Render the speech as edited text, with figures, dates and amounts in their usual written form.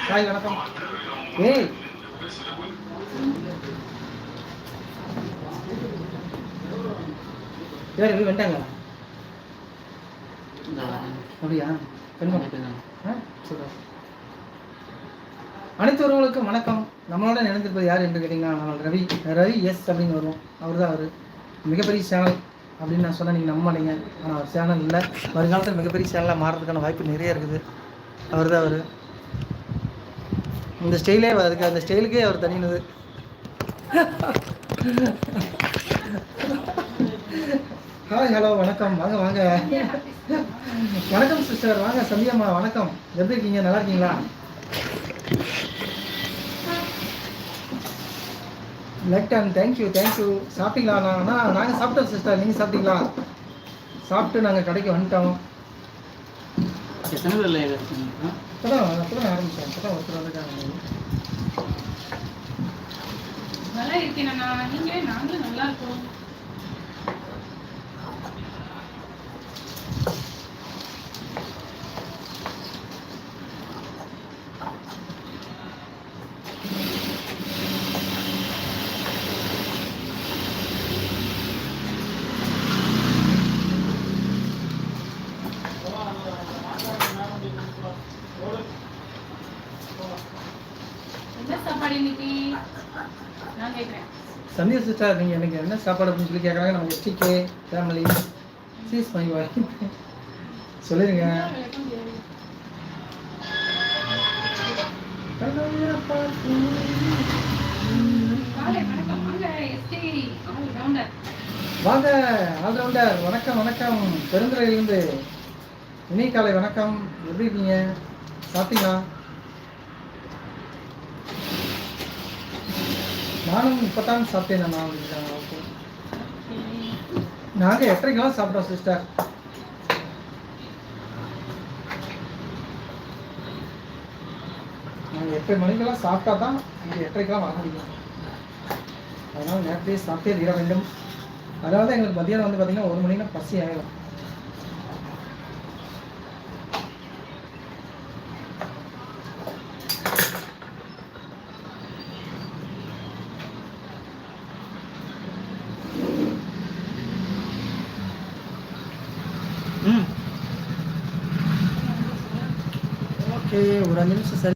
Hi வணக்கம். ஏய் யார் எப்படி வந்துட்டாங்களா? அப்படியா? சரி. அனைத்து உறவுகளுக்கும் வணக்கம். நம்மளோட நினைந்திருப்பது யார் என்று கேட்டிங்கன்னா நம்ம ரவி எஸ் அப்படின்னு வருவோம். அவர் தான் அவர். மிகப்பெரிய சேனல் அப்படின்னு நான் சொன்னேன், நீங்கள் நம்ப மாட்டீங்க. ஆனால் அவர் சேனல் இல்லை, வருங்காலத்தில் மிகப்பெரிய சேனலாக மாறுறதுக்கான வாய்ப்பு நிறைய இருக்குது. அவர் தான் அவர். இந்த ஸ்டைலே அதுக்கு அந்த ஸ்டைலுக்கே அவர் தனினது. ஹாய் ஹலோ வணக்கம், வாங்க வாங்க. வணக்கம் சிஸ்டர், வாங்க சந்தியம்மா, வணக்கம். எப்படி இருக்கீங்க? நல்லா இருக்கீங்களா? லெக்டன் தேங்க்யூ. சாப்பிட்டீங்களா? நாங்கள் சாப்பிட்டோம் சிஸ்டர், நீங்கள் சாப்பிட்டீங்களா? சாப்பிட்டு நாங்கள் கடைக்கு வந்துட்டோம். அப்போதான் ஆரம்பித்தோம். அப்போதான் ஒருத்தர் வந்துட்டாங்க. நல்லா இருக்கேன். நாங்களும் நல்லா இருக்கோம். என்ன சாப்பாடு இன்னைக்கு? நான் கேட்குறேன். சந்தியா சிஸ்டர், நீங்கள் எனக்கு என்ன சாப்பாடு அப்படின்னு சொல்லி கேட்குறாங்க. நம்ம எஸ்டிகே ஃபேமிலி சீஸ் மை வாய் சொல்லிடுங்க. வாங்க ஆல்ரவுண்டர், வணக்கம் வணக்கம். பெருந்துறையிலிருந்து இனி காலை வணக்கம். எப்படி இருக்கீங்க? சாப்பிட்டீங்களா? நானும் இப்போதான் சாப்பிட்டேன். ஓகே, நாங்கள் 8:30 சாப்பிட்டோம் சிஸ்டர். நாங்கள் 8 மணிக்கெல்லாம் சாப்பிட்டா தான் இங்கே 8:30 வர முடியும். அதனால் நேரத்தையே சாப்பிட்டே தீர வேண்டும். அதனால தான் எங்களுக்கு மத்தியானம் வந்து பார்த்திங்கன்னா 1 மணினா பசி ஆகிடும். ஓகே, ஒரு 5 நிமிஷம் சரி.